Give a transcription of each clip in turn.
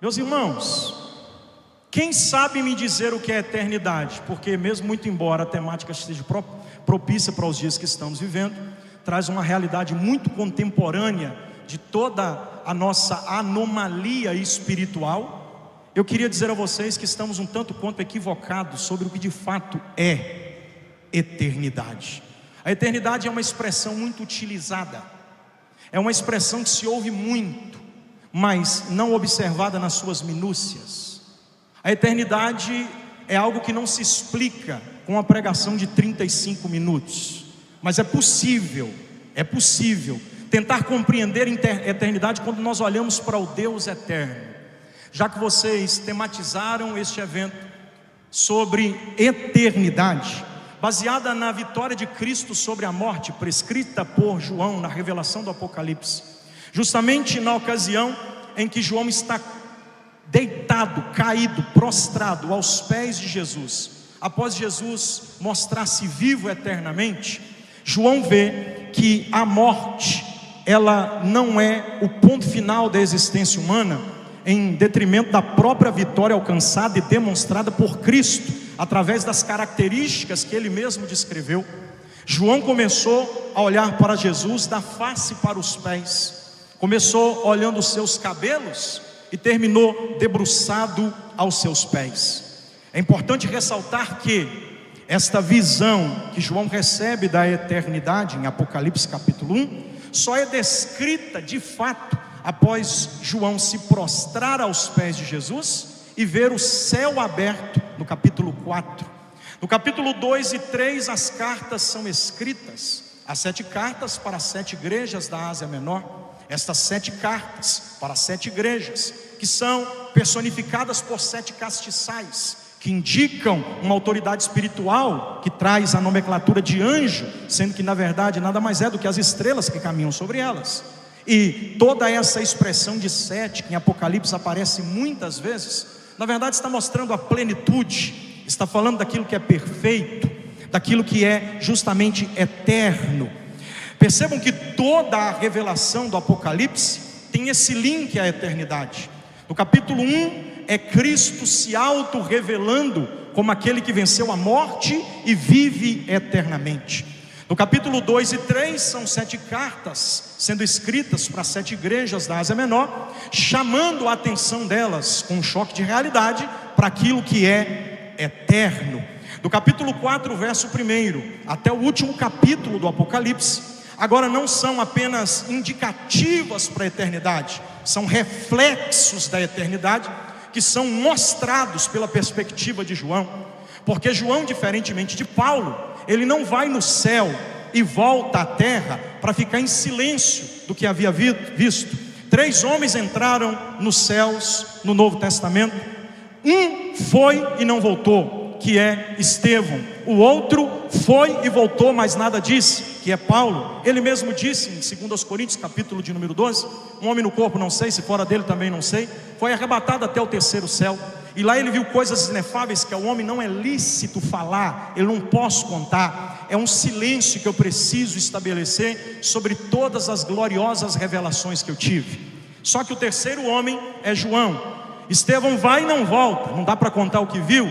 Meus irmãos, quem sabe me dizer o que é eternidade? Porque mesmo muito embora a temática esteja propícia para os dias que estamos vivendo, traz uma realidade muito contemporânea de toda a nossa anomalia espiritual. Eu queria dizer a vocês que estamos um tanto quanto equivocados sobre o que de fato é eternidade. A eternidade é uma expressão muito utilizada, é uma expressão que se ouve muito, mas não observada nas suas minúcias. A eternidade é algo que não se explica com uma pregação de 35 minutos, mas é possível tentar compreender a eternidade quando nós olhamos para o Deus eterno. Já que vocês tematizaram este evento sobre eternidade, baseada na vitória de Cristo sobre a morte, prescrita por João na revelação do Apocalipse, justamente na ocasião em que João está deitado, caído, prostrado aos pés de Jesus, após Jesus mostrar-se vivo eternamente, João vê que a morte, ela não é o ponto final da existência humana, em detrimento da própria vitória alcançada e demonstrada por Cristo, através das características que ele mesmo descreveu. João começou a olhar para Jesus da face para os pés, começou olhando os seus cabelos e terminou debruçado aos seus pés. É importante ressaltar que esta visão que João recebe da eternidade em Apocalipse capítulo 1 só é descrita de fato após João se prostrar aos pés de Jesus e ver o céu aberto no capítulo 4. No capítulo 2 e 3 as cartas são escritas, as 7 cartas para as 7 igrejas da Ásia Menor. Estas 7 cartas para as 7 igrejas, que são personificadas por 7 castiçais, que indicam uma autoridade espiritual que traz a nomenclatura de anjo, sendo que na verdade nada mais é do que as estrelas que caminham sobre elas. E toda essa expressão de 7 que em Apocalipse aparece muitas vezes, na verdade está mostrando a plenitude, está falando daquilo que é perfeito, daquilo que é justamente eterno. Percebam que toda a revelação do Apocalipse tem esse link à eternidade. No capítulo 1 é Cristo se auto-revelando como aquele que venceu a morte e vive eternamente. No capítulo 2 e 3 são 7 cartas sendo escritas para 7 igrejas da Ásia Menor, chamando a atenção delas com um choque de realidade para aquilo que é eterno. Do capítulo 4, verso 1 até o último capítulo do Apocalipse, agora não são apenas indicativas para a eternidade, são reflexos da eternidade que são mostrados pela perspectiva de João. Porque João, diferentemente de Paulo, ele não vai no céu e volta à terra para ficar em silêncio do que havia visto. 3 homens entraram nos céus no Novo Testamento. Um foi e não voltou, que é Estevão. O outro foi e voltou, mas nada disse, que é Paulo. Ele mesmo disse em 2 Coríntios, capítulo de número 12, um homem no corpo não sei, se fora dele também não sei, foi arrebatado até o 3º céu. E lá ele viu coisas inefáveis que ao homem não é lícito falar, eu não posso contar. É um silêncio que eu preciso estabelecer sobre todas as gloriosas revelações que eu tive. Só que o 3º homem é João. Estevão vai e não volta, não dá para contar o que viu.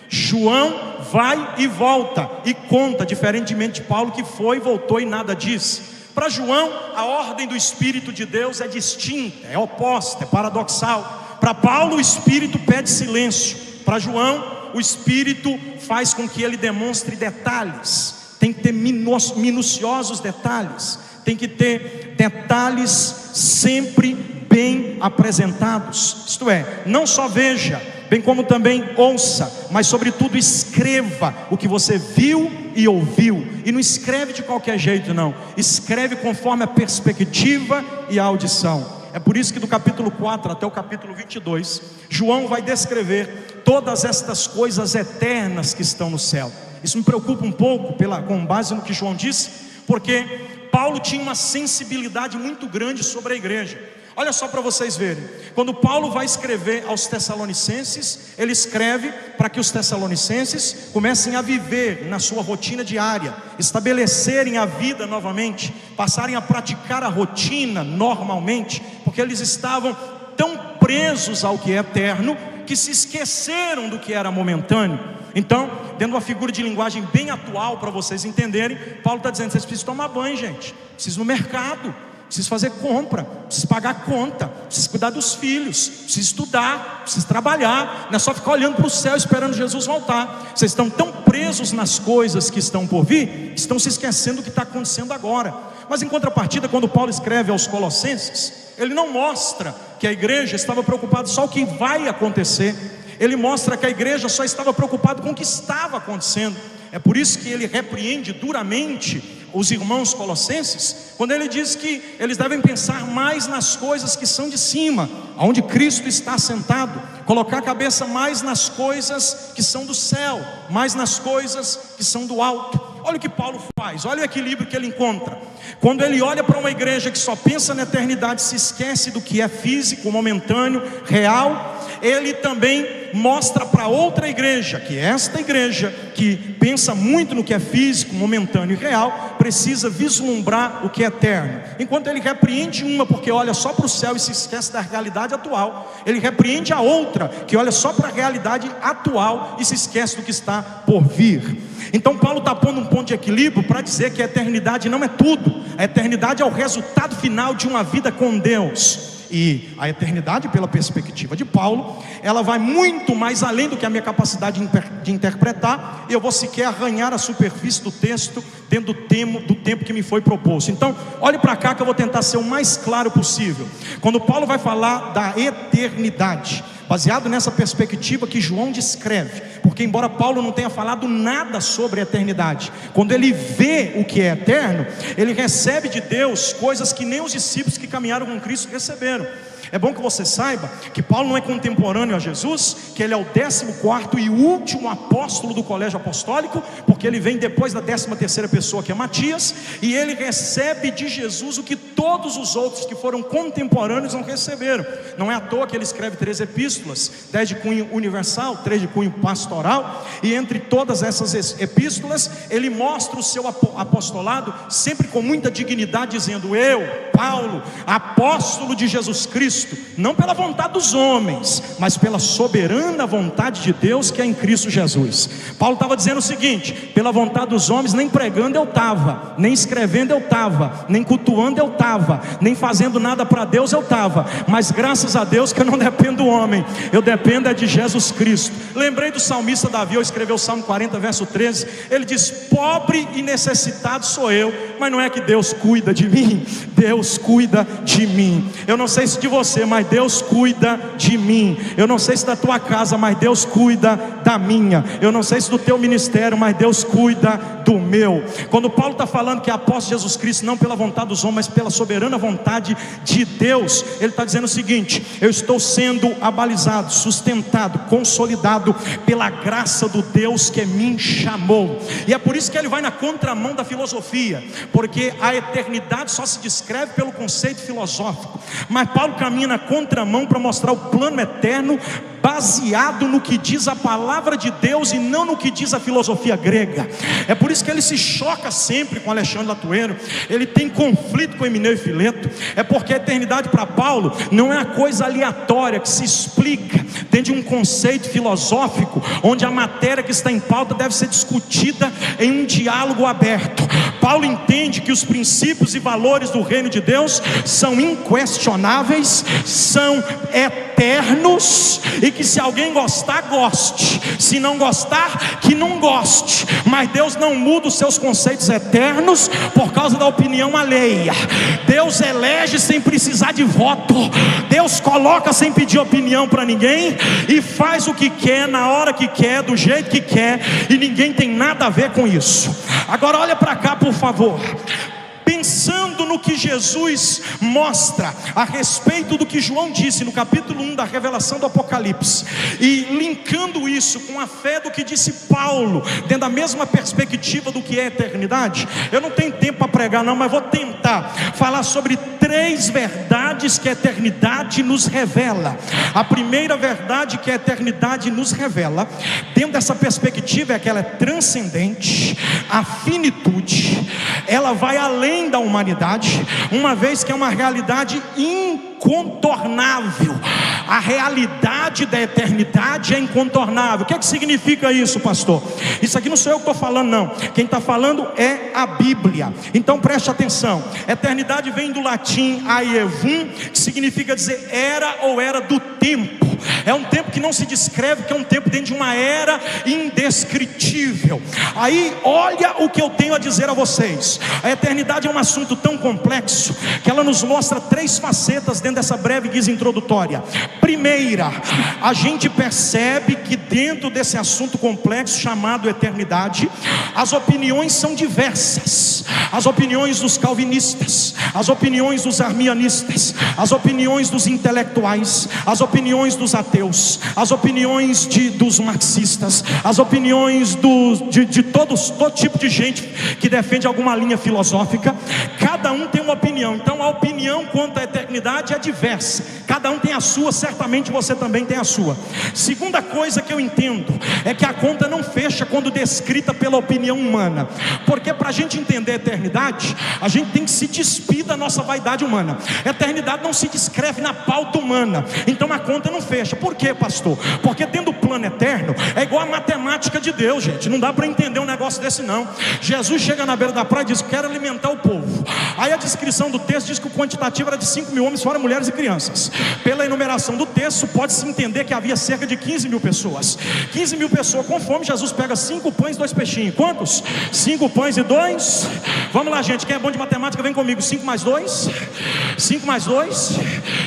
João vai e volta e conta, diferentemente de Paulo que foi, voltou e nada disse. Para João a ordem do Espírito de Deus é distinta, é oposta, é paradoxal. Para Paulo o Espírito pede silêncio, para João o Espírito faz com que ele demonstre detalhes. Tem que ter minuciosos detalhes, tem que ter detalhes sempre bem apresentados. Isto é, não só veja, bem como também ouça, mas sobretudo escreva o que você viu e ouviu. E não escreve de qualquer jeito não, escreve conforme a perspectiva e a audição. É por isso que do capítulo 4 até o capítulo 22 João vai descrever todas estas coisas eternas que estão no céu. Isso me preocupa um pouco com base no que João disse, porque Paulo tinha uma sensibilidade muito grande sobre a igreja. Olha só para vocês verem, quando Paulo vai escrever aos Tessalonicenses, ele escreve para que os Tessalonicenses comecem a viver na sua rotina diária, estabelecerem a vida novamente, passarem a praticar a rotina normalmente, porque eles estavam tão presos ao que é eterno, que se esqueceram do que era momentâneo. Então, dando uma figura de linguagem bem atual para vocês entenderem, Paulo está dizendo: vocês precisam tomar banho, gente, precisam ir no mercado, precisam fazer compra, precisam pagar conta, precisam cuidar dos filhos, precisam estudar, precisam trabalhar. Não é só ficar olhando para o céu esperando Jesus voltar. Vocês estão tão presos nas coisas que estão por vir, que estão se esquecendo do que está acontecendo agora. Mas em contrapartida, quando Paulo escreve aos Colossenses, ele não mostra que a igreja estava preocupada só com o que vai acontecer. Ele mostra que a igreja só estava preocupada com o que estava acontecendo. É por isso que ele repreende duramente os irmãos colossenses, quando ele diz que eles devem pensar mais nas coisas que são de cima, onde Cristo está sentado, colocar a cabeça mais nas coisas que são do céu, mais nas coisas que são do alto. Olha o que Paulo faz, olha o equilíbrio que ele encontra. Quando ele olha para uma igreja que só pensa na eternidade, se esquece do que é físico, momentâneo, real, ele também mostra para outra igreja, que esta igreja que pensa muito no que é físico, momentâneo e real, precisa vislumbrar o que é eterno. Enquanto ele repreende uma porque olha só para o céu e se esquece da realidade atual, ele repreende a outra que olha só para a realidade atual e se esquece do que está por vir. Então Paulo está pondo um ponto de equilíbrio para dizer que a eternidade não é tudo. A eternidade é o resultado final de uma vida com Deus. E a eternidade, pela perspectiva de Paulo, ela vai muito mais além do que a minha capacidade de interpretar. E eu vou sequer arranhar a superfície do texto dentro do tempo que me foi proposto. Então, olhe para cá que eu vou tentar ser o mais claro possível. Quando Paulo vai falar da eternidade, baseado nessa perspectiva que João descreve, porque embora Paulo não tenha falado nada sobre a eternidade, quando ele vê o que é eterno, ele recebe de Deus coisas que nem os discípulos que caminharam com Cristo receberam. É bom que você saiba que Paulo não é contemporâneo a Jesus, que ele é o 14º e último apóstolo do colégio apostólico, porque ele vem depois da 13ª pessoa, que é Matias, e ele recebe de Jesus o que todos os outros que foram contemporâneos não receberam. Não é à toa que ele escreve 3 epístolas, 10 de cunho universal, 3 de cunho pastoral, e entre todas essas epístolas, ele mostra o seu apostolado sempre com muita dignidade, dizendo: eu, Paulo, apóstolo de Jesus Cristo, não pela vontade dos homens, mas pela soberana vontade de Deus que é em Cristo Jesus. Paulo estava dizendo o seguinte: pela vontade dos homens, nem pregando eu estava, nem escrevendo eu estava, nem cultuando eu estava, nem fazendo nada para Deus eu estava, mas graças a Deus que eu não dependo do homem, eu dependo é de Jesus Cristo. Lembrei do salmista Davi, eu escrevi o Salmo 40 verso 13, ele diz: pobre e necessitado sou eu, mas não é que Deus cuida de mim, Deus cuida de mim. Eu não sei se de você, mas Deus cuida de mim. Eu não sei se da tua casa, mas Deus cuida da minha. Eu não sei se do teu ministério, mas Deus cuida do meu. Quando Paulo está falando que é apóstolo de Jesus Cristo, não pela vontade dos homens, mas pela soberana vontade de Deus, ele está dizendo o seguinte: eu estou sendo abalizado, sustentado, consolidado pela graça do Deus que me chamou. E é por isso que ele vai na contramão da filosofia, porque a eternidade só se descreve pelo conceito filosófico, mas Paulo caminha na contramão para mostrar o plano eterno, baseado no que diz a palavra de Deus e não no que diz a filosofia grega. É por isso que ele se choca sempre com Alexandre Latuero, ele tem conflito com Emineu e Fileto. É porque a eternidade para Paulo não é a coisa aleatória que se explica dentro de um conceito filosófico, onde a matéria que está em pauta deve ser discutida em um diálogo aberto. Paulo entende que os princípios e valores do reino de Deus são inquestionáveis, são eternos, e que se alguém gostar, goste, se não gostar, que não goste, mas Deus não muda os seus conceitos eternos por causa da opinião alheia. Deus elege sem precisar de voto, Deus coloca sem pedir opinião para ninguém, e faz o que quer, na hora que quer, do jeito que quer, e ninguém tem nada a ver com isso. Agora olha para cá, por favor. Pensando no que Jesus mostra a respeito do que João disse no capítulo 1 da revelação do Apocalipse, e linkando isso com a fé do que disse Paulo, dentro da mesma perspectiva do que é a eternidade, eu não tenho tempo para pregar não, mas vou tentar falar sobre 3 verdades que a eternidade nos revela. A primeira verdade que a eternidade nos revela, dentro dessa perspectiva, é que ela é transcendente, a finitude, ela vai além da humanidade, uma vez que é uma realidade incontornável. A realidade da eternidade é incontornável. O que significa isso, pastor? Isso aqui não sou eu que estou falando, não. Quem está falando é a Bíblia. Então preste atenção. Eternidade vem do latim aevum, que significa dizer era ou era do tempo. É um tempo que não se descreve, que é um tempo dentro de uma era indescritível. Aí olha o que eu tenho a dizer a vocês. A eternidade é um assunto tão complexo que ela nos mostra 3 facetas dentro dessa breve guisa introdutória. Primeira, a gente percebe que dentro desse assunto complexo chamado eternidade, as opiniões são diversas. As opiniões dos calvinistas, as opiniões dos arminianistas, as opiniões dos intelectuais, as opiniões dos ateus, as opiniões dos marxistas, as opiniões de todo tipo de gente que defende alguma linha filosófica. Cada um tem uma opinião. Então a opinião quanto à eternidade é diversa. Cada um tem a sua, certamente você também tem a sua. Segunda coisa que eu entendo é que a conta não fecha quando descrita pela opinião humana. Porque para a gente entender a eternidade, a gente tem que se despir da nossa vaidade humana. A eternidade não se descreve na pauta humana. Então a conta não fecha. Por quê, pastor? Porque dentro do plano eterno é igual a matemática de Deus, gente. Não dá para entender um negócio desse, não. Jesus chega na beira da praia e diz: quero alimentar o povo. Aí a descrição do texto diz que o quantitativo era de 5 mil homens, fora mulheres e crianças. Pela enumeração do texto, pode-se entender que havia cerca de 15 mil pessoas. 15 mil pessoas com fome. Jesus pega 5 pães e 2 peixinhos. Quantos? 5 pães e 2. Vamos lá, gente, quem é bom de matemática vem comigo. 5 mais 2, 5 mais 2,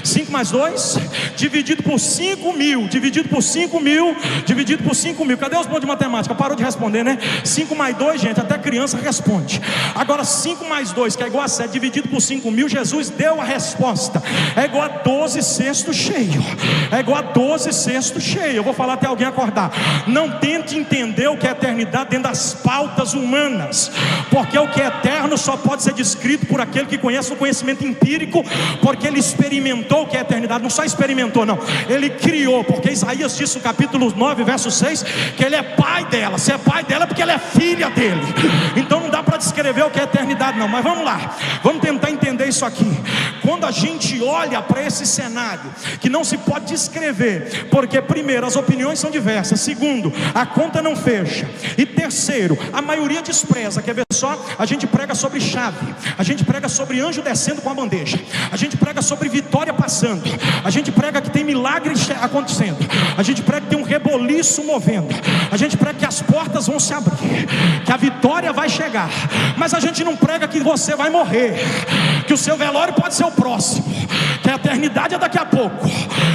5 mais 2, dividido por 5 mil, dividido por 5 mil, dividido por 5 mil. Cadê os bons de matemática? Parou de responder, né? 5 mais 2, gente, até criança responde. Agora 5 mais 2, que é igual a 7, dividido por 5 mil, Jesus deu a resposta. É igual a 12 cestos cheio. É igual a 12 cestos cheio. Eu vou falar até alguém acordar. Não tente entender o que é eternidade dentro das pautas humanas, porque o que é eterno só pode ser descrito por aquele que conhece o conhecimento empírico, porque ele experimentou o que é eternidade. Não só experimentou, não, ele criou. Porque Isaías disse no capítulo 9, verso 6, que ele é pai dela. Se é pai dela é porque ela é filha dele. Então não dá para descrever o que é eternidade, não. Mas vamos lá, vamos tentar entender isso aqui. Quando a gente olha para esse cenário que não se pode descrever, porque primeiro, as opiniões são diversas. Segundo, a conta não fecha. E terceiro, a maioria despreza. Quer ver só? A gente prega sobre chave, a gente prega sobre anjo descendo com a bandeja, a gente prega sobre vitória passando, a gente prega que tem milagres acontecendo, a gente prega que tem um reboliço movendo, a gente prega que as portas vão se abrir, que a vitória vai chegar. Mas a gente não prega que você vai morrer, que o seu velório pode ser o próximo, que a eternidade é daqui a pouco,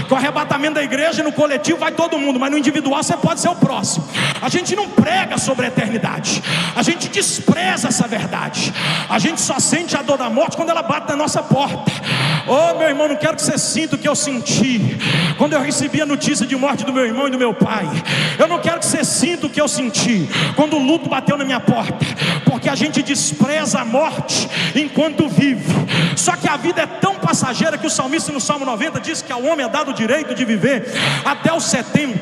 que o arrebatamento da igreja no coletivo vai todo mundo, mas no individual você pode ser o próximo. A gente não prega sobre a eternidade, a gente despreza essa verdade. A gente só sente a dor da morte quando ela bate na nossa porta. Oh, meu irmão, não quero que você sinta o que eu senti quando eu recebi a notícia de morte do meu irmão e do meu pai. Eu não quero que você sinta o que eu senti quando o luto bateu na minha porta, porque a gente despreza a morte enquanto vive. Só que a vida é tão passageira que o salmista no Salmo 90 diz que ao homem é dado o direito de viver até os 70.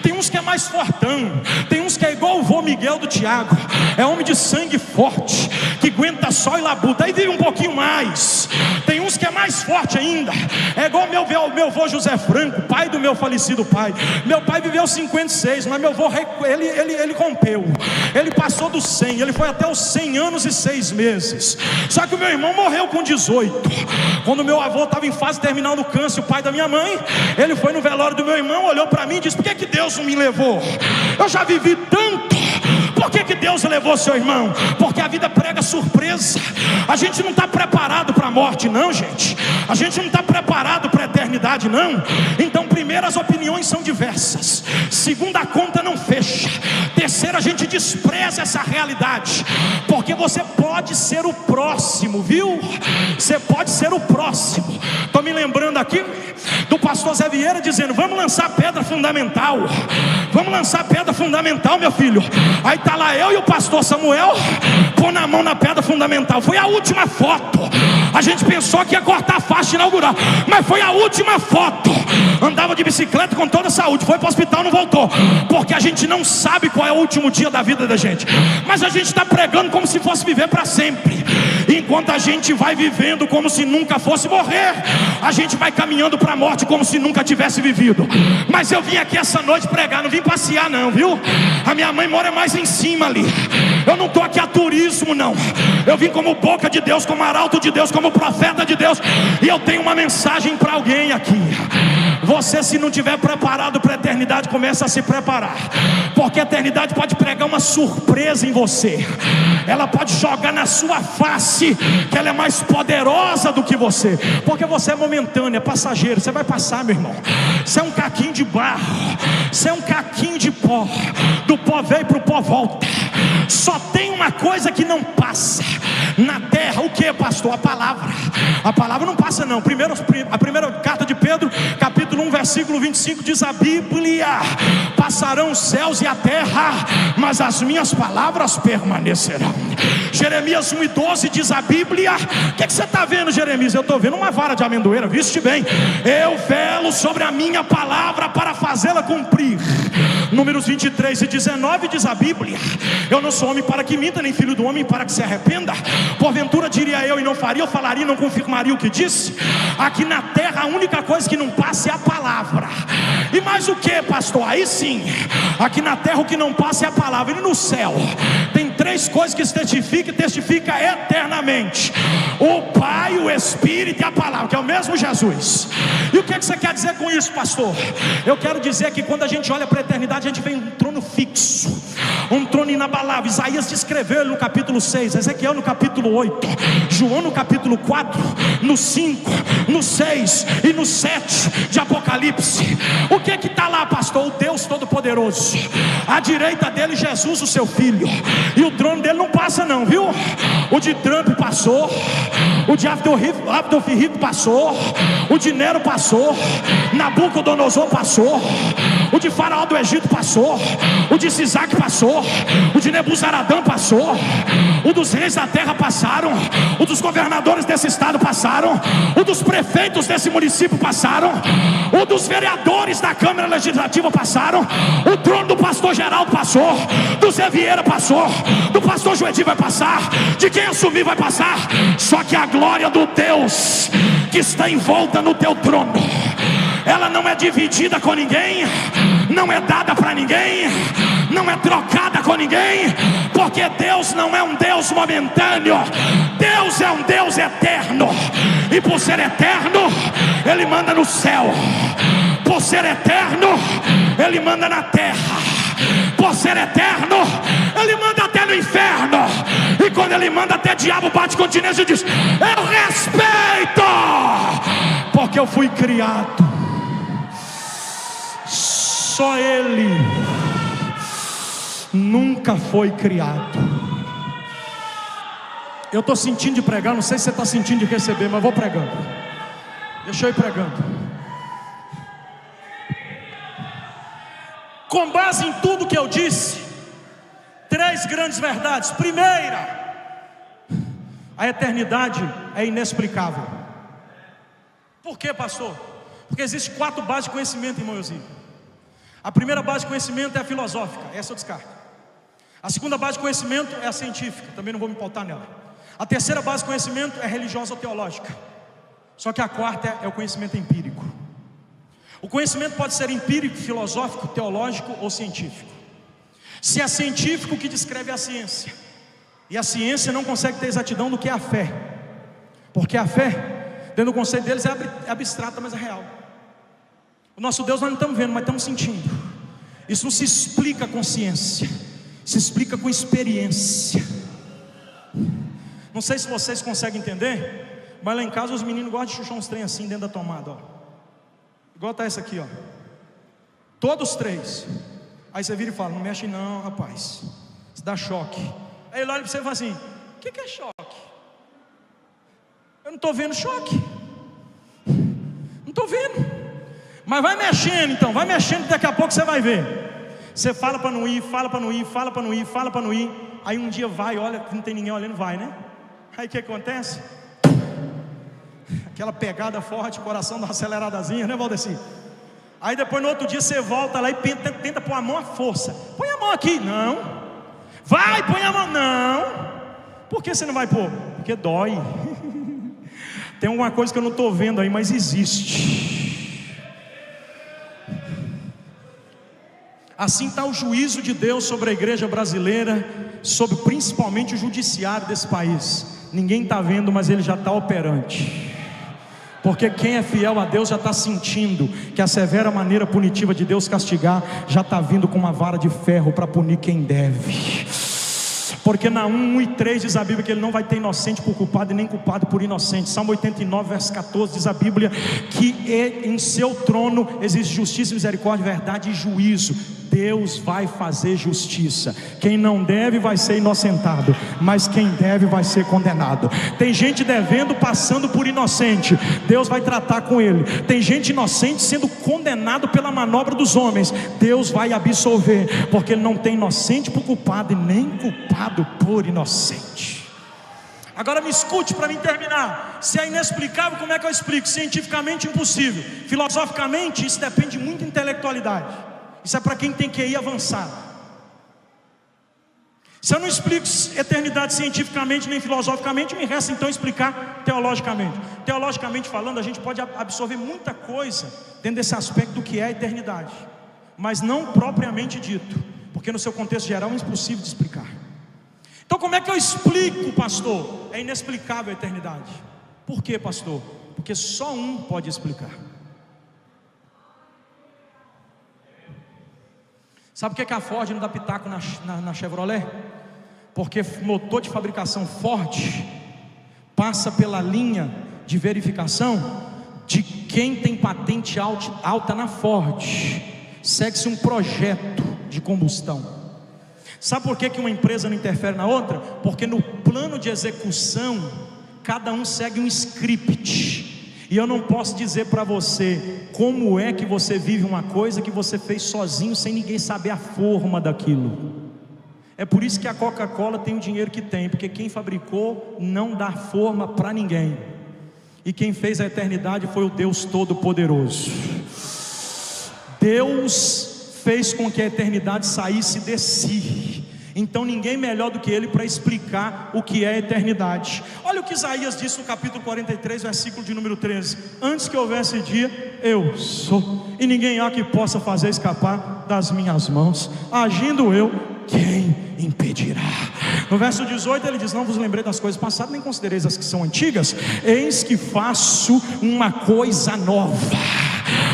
Tem uns que é mais fortão, tem uns que é igual o vô Miguel do Tiago, é homem de sangue forte, que aguenta sol e labuta, aí vive um pouquinho mais. Tem uns que é mais forte ainda, é igual meu vô José Franco, pai do meu falecido pai. Meu pai viveu 56, mas meu vô ele rompeu, ele passou dos 100, ele foi até os 100 anos e 6 meses. Só que o meu irmão morreu com 18. Quando meu avô estava em fase terminal do câncer, o pai da minha mãe, ele foi no velório do meu irmão, olhou para mim e disse: por que Deus não me levou? Eu já vivi tanto. Por que Deus levou seu irmão? Porque a vida prega surpresa. A gente não está preparado para a morte, não, gente. A gente não está preparado para a eternidade, não. Então, primeiro, as opiniões são diversas. Segundo, a conta não fecha. Terceiro, a gente despreza essa realidade, porque você pode ser o próximo, viu? Você pode ser o próximo. Estou me lembrando aqui do pastor Zé Vieira dizendo: vamos lançar pedra fundamental. Vamos lançar pedra fundamental, meu filho. Aí está lá eu e o pastor Samuel pôr na mão na pedra fundamental. Foi a última foto. A gente pensou que ia cortar a faixa inaugural, mas foi a última foto. Andava de bicicleta com toda a saúde, foi para o hospital, não voltou, porque a gente não sabe qual é o último dia da vida da gente. Mas a gente está pregando como se fosse viver para sempre. Enquanto a gente vai vivendo como se nunca fosse morrer, a gente vai caminhando para a morte como se nunca tivesse vivido. Mas eu vim aqui essa noite pregar, não vim passear não, viu? A minha mãe mora mais em cima ali. Eu não estou aqui a turismo não. Eu vim como boca de Deus, como arauto de Deus, como profeta de Deus. E eu tenho uma mensagem para alguém aqui. Você, se não estiver preparado para a eternidade, começa a se preparar, porque a eternidade pode pregar uma surpresa em você. Ela pode jogar na sua face que ela é mais poderosa do que você, porque você é momentâneo, é passageiro. Você vai passar, meu irmão. Você é um caquinho de barro, você é um caquinho de pó. Do pó veio para o pó volta. Só tem uma coisa que não passa na terra. O que, pastor? A palavra. A palavra não passa não. A primeira carta de Pedro, capítulo 1, versículo 25, diz a Bíblia: passarão os céus e a terra, mas as minhas palavras permanecerão. Jeremias 1:12 diz a Bíblia. O que você está vendo, Jeremias? Eu estou vendo uma vara de amendoeira, viste bem. Eu velo sobre a minha palavra para fazê-la cumprir. Números 23:19 diz a Bíblia: eu não sou homem para que minta, nem filho do homem para que se arrependa. Porventura diria eu e não faria, eu falaria e não confirmaria o que disse. Aqui na terra a única coisa que não passa é a palavra. E mais o que, pastor? Aí sim, aqui na terra o que não passa é a palavra. E no céu tem três coisas que testifica eternamente: o Pai, o Espírito e a palavra, que é o mesmo Jesus. E o que você quer dizer com isso, pastor? Eu quero dizer que quando a gente olha para a eternidade, a gente vê um trono fixo, um trono inabalável. Isaías descreveu ele no capítulo 6, Ezequiel no capítulo 8, João no capítulo 4, no 5, no 6 e no 7 de Apocalipse. O que está lá, pastor? O Deus Todo-Poderoso, à direita dele Jesus, o seu filho. E o trono dele não passa não, viu? O de Trump passou, o de Adolf Hitler passou, o de Nero passou, Nabucodonosor passou, o de Faraó do Egito passou, o de Sisaque passou, o de Nebuzaradã passou, o dos reis da terra passaram, o dos governadores desse estado passaram, o dos prefeitos desse município passaram, o dos vereadores da Câmara Legislativa passaram, o trono do pastor Geraldo passou, do Zé Vieira passou, do pastor Joedi vai passar, de quem assumir vai passar. Só que a glória do Deus que está envolta no teu trono, ela não é dividida com ninguém, não é dada para ninguém, não é trocada com ninguém, porque Deus não é um Deus momentâneo, Deus é um Deus eterno. E por ser eterno, Ele manda no céu. Por ser eterno, Ele manda na terra. Por ser eterno, Ele manda até no inferno. E quando Ele manda, até diabo bate continência e diz: eu respeito, porque eu fui criado. Só Ele nunca foi criado. Eu estou sentindo de pregar, não sei se você está sentindo de receber, mas vou pregando. Deixa eu ir pregando. Com base em tudo que eu disse, três grandes verdades. Primeira, a eternidade é inexplicável. Por quê, pastor? Porque existem 4 bases de conhecimento, irmão Euzinho. A primeira base de conhecimento é a filosófica, essa eu descarto. A segunda base de conhecimento é a científica, também não vou me pautar nela. A terceira base de conhecimento é religiosa ou teológica. Só que a quarta é o conhecimento empírico. O conhecimento pode ser empírico, filosófico, teológico ou científico. Se é científico, o que descreve a ciência. E a ciência não consegue ter exatidão do que é a fé. Porque a fé, dentro do conceito deles, é abstrata, mas é real. O nosso Deus nós não estamos vendo, mas estamos sentindo. Isso não se explica com ciência, se explica com experiência. Não sei se vocês conseguem entender, mas lá em casa os meninos gostam de chuchar uns trem assim dentro da tomada, ó. Igual tá essa aqui, ó. Todos 3. Aí você vira e fala: não mexe não, rapaz, isso dá choque. Aí ele olha para você e fala assim: o que é choque? Eu não estou vendo choque. Não estou vendo. Mas vai mexendo então, vai mexendo, daqui a pouco você vai ver. Você fala para não ir, fala para não ir, fala para não ir, fala para não ir. Aí um dia vai, olha, não tem ninguém olhando, vai, né? Aí o que acontece? Aquela pegada forte, coração dá uma aceleradazinha, né, Valdeci? Aí depois no outro dia você volta lá e tenta pôr a mão à força. Põe a mão aqui, não. Vai, põe a mão, não. Por que você não vai pôr? porque dói. Tem alguma coisa que eu não estou vendo aí, mas existe. Assim está o juízo de Deus sobre a igreja brasileira, sobre principalmente o judiciário desse país. Ninguém está vendo, mas ele já está operante. Porque quem é fiel a Deus já está sentindo que a severa maneira punitiva de Deus castigar já está vindo com uma vara de ferro para punir quem deve. Porque na 1:3 diz a Bíblia que ele não vai ter inocente por culpado e nem culpado por inocente. Salmo 89, verso 14 diz a Bíblia que em seu trono existe justiça, misericórdia, verdade e juízo. Deus vai fazer justiça. Quem não deve vai ser inocentado, mas quem deve vai ser condenado. Tem gente devendo, passando por inocente, Deus vai tratar com ele. Tem gente inocente sendo condenado pela manobra dos homens, Deus vai absolver, porque ele não tem inocente por culpado e nem culpado por inocente. Agora me escute para mim terminar. Se é inexplicável, como é que eu explico? Cientificamente impossível. Filosoficamente isso depende muito de intelectualidade. Isso é para quem tem QI avançado. Se eu não explico eternidade cientificamente nem filosoficamente, me resta então explicar teologicamente. Teologicamente falando, a gente pode absorver muita coisa dentro desse aspecto do que é a eternidade, mas não propriamente dito, porque no seu contexto geral é impossível de explicar. Então como é que eu explico, pastor? É inexplicável a eternidade. Por quê, pastor? Porque só um pode explicar. Sabe por que a Ford não dá pitaco na Chevrolet? Porque motor de fabricação Ford passa pela linha de verificação de quem tem patente alta na Ford. Segue-se um projeto de combustão. Sabe por que uma empresa não interfere na outra? Porque no plano de execução cada um segue um script. E eu não posso dizer para você como é que você vive uma coisa que você fez sozinho, sem ninguém saber a forma daquilo. É por isso que a Coca-Cola tem o dinheiro que tem, porque quem fabricou não dá forma para ninguém. E quem fez a eternidade foi o Deus Todo-Poderoso. Deus fez com que a eternidade saísse de si. Então ninguém melhor do que ele para explicar o que é a eternidade. Olha o que Isaías disse no capítulo 43, versículo de número 13: antes que houvesse dia, eu sou, e ninguém há que possa fazer escapar das minhas mãos. Agindo eu, quem impedirá? No verso 18 ele diz: não vos lembrei das coisas passadas, nem considereis as que são antigas. Eis que faço uma coisa nova.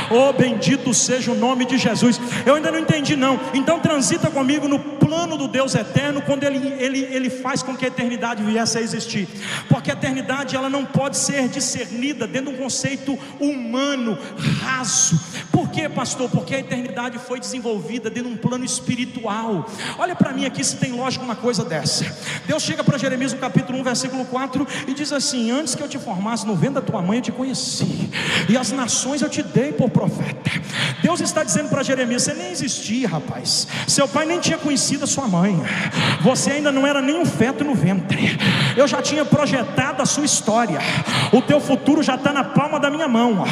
Oh, bendito seja o nome de Jesus. Eu ainda não entendi não. Então transita comigo no plano do Deus eterno, quando ele faz com que a eternidade viesse a existir. Porque a eternidade ela não pode ser discernida dentro de um conceito humano, raso. Por quê, pastor? Porque a eternidade foi desenvolvida dentro de um plano espiritual. Olha para mim aqui se tem lógica uma coisa dessa. Deus chega para Jeremias no capítulo 1, versículo 4 e diz assim: antes que eu te formasse no ventre da tua mãe eu te conheci, e as nações eu te dei por profeta. Deus está dizendo para Jeremias: você nem existia, rapaz. Seu pai nem tinha conhecido a sua mãe. Você ainda não era nem um feto no ventre. Eu já tinha projetado a sua história. O teu futuro já está na palma da minha mão.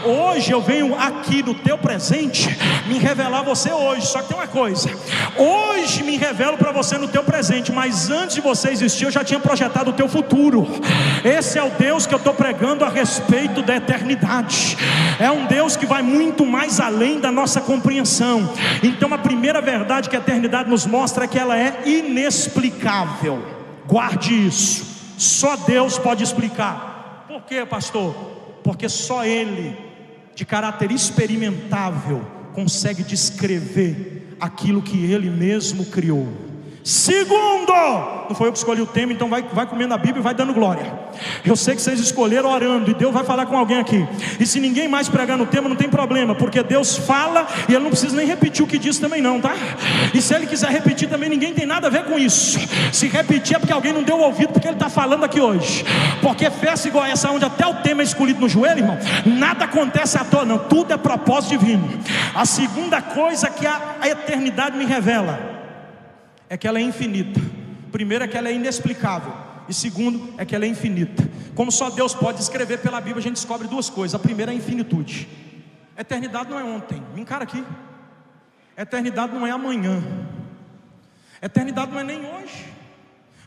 Hoje eu venho aqui no teu presente me revelar a você hoje. Só que tem uma coisa: hoje me revelo para você no teu presente, mas antes de você existir eu já tinha projetado o teu futuro. Esse é o Deus que eu estou pregando a respeito da eternidade. É um Deus que vai muito mais além da nossa compreensão. Então a primeira verdade que a eternidade nos mostra é que ela é inexplicável. Guarde isso. Só Deus pode explicar. Por quê, pastor? Porque só Ele, de caráter experimentável, consegue descrever aquilo que Ele mesmo criou. Segundo, não foi eu que escolhi o tema, então vai comendo a Bíblia e vai dando glória. Eu sei que vocês escolheram orando, e Deus vai falar com alguém aqui. E se ninguém mais pregar no tema, não tem problema, porque Deus fala e Ele não precisa nem repetir o que disse também não, tá? E se Ele quiser repetir também, ninguém tem nada a ver com isso. Se repetir é porque alguém não deu ouvido, porque Ele está falando aqui hoje. Porque festa igual essa, onde até o tema é escolhido no joelho, irmão, nada acontece à toa, não, tudo é propósito divino. A segunda coisa que a eternidade me revela é que ela é infinita. Primeiro é que ela é inexplicável, e segundo é que ela é infinita. Como só Deus pode escrever pela Bíblia, a gente descobre duas coisas. A primeira é a infinitude. Eternidade não é ontem, me encara aqui. Eternidade não é amanhã. Eternidade não é nem hoje.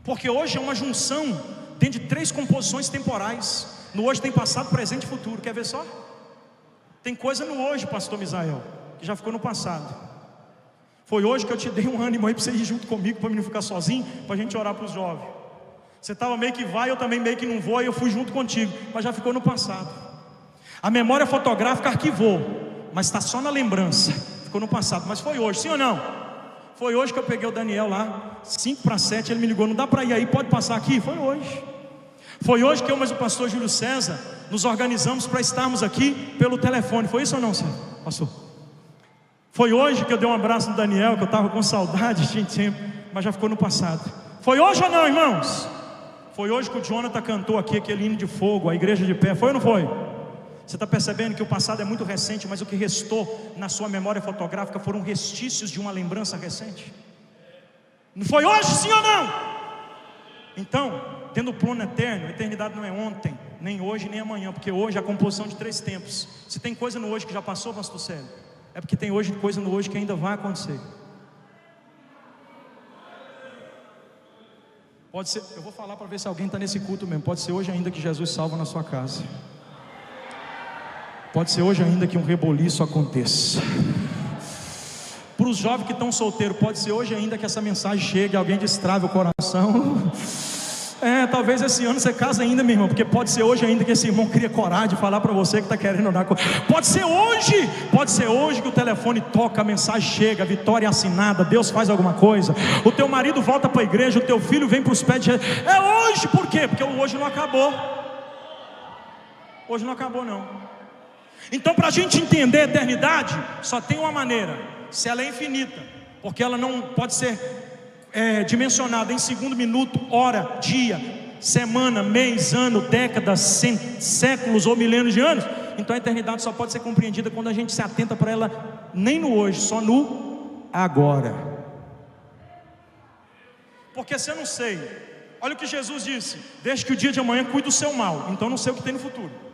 Porque hoje é uma junção dentro de 3 composições temporais. No hoje tem passado, presente e futuro. Quer ver só? Tem coisa no hoje, pastor Misael, que já ficou no passado. Foi hoje que eu te dei um ânimo aí para você ir junto comigo, para mim não ficar sozinho, para a gente orar para os jovens. Você estava meio que vai, eu também meio que não vou, e eu fui junto contigo, mas já ficou no passado. A memória fotográfica arquivou, mas está só na lembrança. Ficou no passado, mas foi hoje, sim ou não? Foi hoje que eu peguei o Daniel lá, 5 para 7, ele me ligou, não dá para ir aí, pode passar aqui? Foi hoje. Foi hoje que eu, mas o pastor Júlio César, nos organizamos para estarmos aqui pelo telefone. Foi isso ou não, senhor? Pastor? Foi hoje que eu dei um abraço no Daniel, que eu estava com saudade, tinha tempo, mas já ficou no passado. Foi hoje ou não, irmãos? Foi hoje que o Jonathan cantou aqui aquele hino de fogo, a igreja de pé. Foi ou não foi? Você está percebendo que o passado é muito recente, mas o que restou na sua memória fotográfica foram restícios de uma lembrança recente? Não foi hoje, sim ou não? Então, tendo o plano eterno, a eternidade não é ontem, nem hoje, nem amanhã, porque hoje é a composição de 3 tempos. Se tem coisa no hoje que já passou, pastor Célio, é porque tem hoje coisa no hoje que ainda vai acontecer. Pode ser, eu vou falar para ver se alguém está nesse culto mesmo. Pode ser hoje ainda que Jesus salva na sua casa. Pode ser hoje ainda que um reboliço aconteça. Para os jovens que estão solteiros, pode ser hoje ainda que essa mensagem chegue, alguém destrave o coração. Talvez esse ano você case ainda, meu irmão, porque pode ser hoje ainda que esse irmão cria coragem de falar para você que está querendo orar. Pode ser hoje que o telefone toca, a mensagem chega, a vitória é assinada, Deus faz alguma coisa, o teu marido volta para a igreja, o teu filho vem para os pés de Jesus. É hoje, por quê? Porque o hoje não acabou. Hoje não acabou não. Então, para a gente entender a eternidade, só tem uma maneira: se ela é infinita, porque ela não pode ser dimensionada em segundo, minuto, hora, dia, semana, mês, ano, décadas, séculos ou milênios de anos. Então a eternidade só pode ser compreendida quando a gente se atenta para ela, nem no hoje, só no agora. Porque se eu não sei, olha o que Jesus disse: deixe que o dia de amanhã cuide do seu mal. Então eu não sei o que tem no futuro.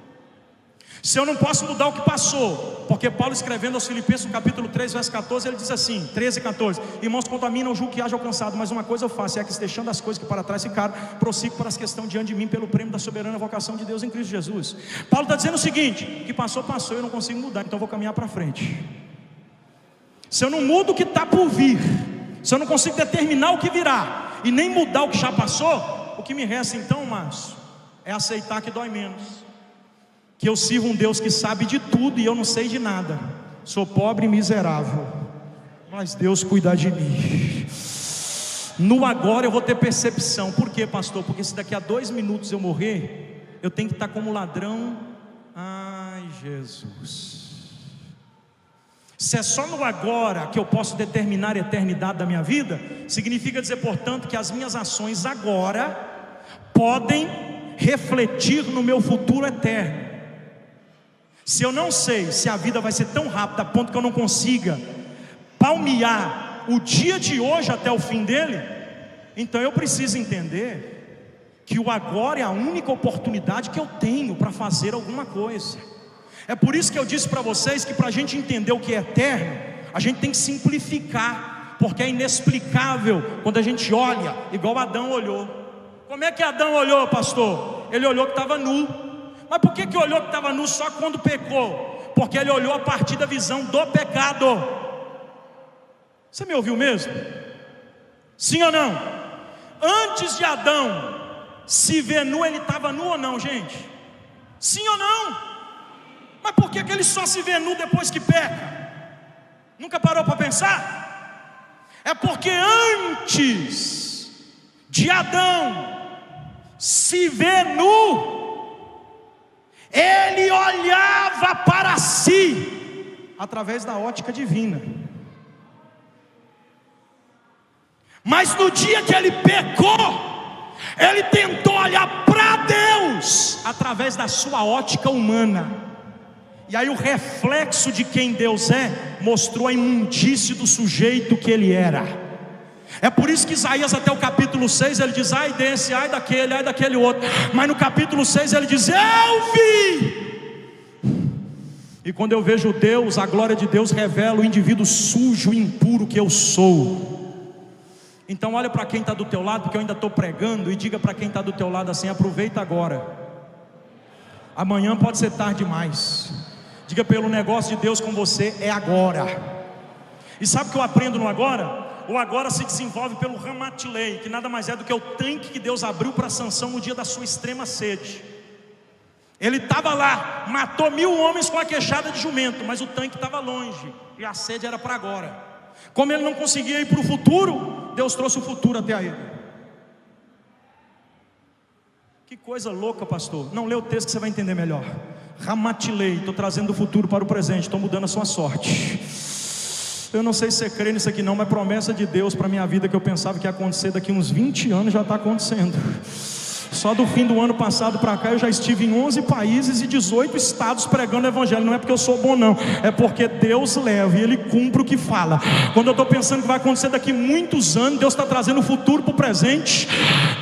Se eu não posso mudar o que passou, porque Paulo, escrevendo aos Filipenses, no capítulo 3, verso 14, ele diz assim, 13 e 14: irmãos, quanto a mim, não julgo que haja alcançado, mas uma coisa eu faço, é que, deixando as coisas que para trás ficaram, prossigo para as que estão diante de mim, pelo prêmio da soberana vocação de Deus em Cristo Jesus. Paulo está dizendo o seguinte: o que passou, passou, eu não consigo mudar, então eu vou caminhar para frente. Se eu não mudo o que está por vir, se eu não consigo determinar o que virá, e nem mudar o que já passou, o que me resta então, Márcio, é aceitar que dói menos, que eu sirvo um Deus que sabe de tudo e eu não sei de nada. Sou pobre e miserável, mas Deus cuida de mim. No agora eu vou ter percepção. Por quê, pastor? Porque se daqui a 2 minutos eu morrer, eu tenho que estar como ladrão. Ai, Jesus. Se é só no agora que eu posso determinar a eternidade da minha vida, significa dizer, portanto, que as minhas ações agora podem refletir no meu futuro eterno. Se eu não sei se a vida vai ser tão rápida a ponto que eu não consiga palmear o dia de hoje até o fim dele, então eu preciso entender que o agora é a única oportunidade que eu tenho para fazer alguma coisa. É por isso que eu disse para vocês que para a gente entender o que é eterno, a gente tem que simplificar, porque é inexplicável quando a gente olha igual Adão olhou. Como é que Adão olhou, pastor? Ele olhou que estava nu. Mas por que olhou que estava nu só quando pecou? Porque ele olhou a partir da visão do pecado. Você me ouviu mesmo? Sim ou não? Antes de Adão se ver nu, ele estava nu ou não, gente? Sim ou não? Mas por que ele só se vê nu depois que peca? Nunca parou para pensar? É porque antes de Adão se ver nu, ele olhava para si através da ótica divina. Mas no dia que ele pecou, ele tentou olhar para Deus através da sua ótica humana. E aí o reflexo de quem Deus é mostrou a imundície do sujeito que ele era. É por isso que Isaías até o capítulo 6 ele diz: ai desse, ai daquele outro. Mas no capítulo 6 ele diz: eu vi. E quando eu vejo Deus, a glória de Deus revela o indivíduo sujo e impuro que eu sou. Então olha para quem está do teu lado, porque eu ainda estou pregando, e diga para quem está do teu lado assim: aproveita agora, amanhã pode ser tarde demais. Diga: pelo negócio de Deus com você é agora. E sabe o que eu aprendo no agora? O agora se desenvolve pelo Ramatilei, que nada mais é do que o tanque que Deus abriu para Sansão no dia da sua extrema sede. Ele estava lá, matou 1000 homens com a queixada de jumento, mas o tanque estava longe, e a sede era para agora. Como ele não conseguia ir para o futuro, Deus trouxe o futuro até a ele. Que coisa louca, pastor. Não lê o texto que você vai entender melhor. Ramatilei, estou trazendo o futuro para o presente, estou mudando a sua sorte. Eu não sei se você crê nisso aqui não, mas promessa de Deus para a minha vida que eu pensava que ia acontecer daqui uns 20 anos já está acontecendo. Só do fim do ano passado para cá eu já estive em 11 países e 18 estados pregando o evangelho. Não é porque eu sou bom não, é porque Deus leva e Ele cumpre o que fala. Quando eu estou pensando que vai acontecer daqui muitos anos, Deus está trazendo o futuro para o presente.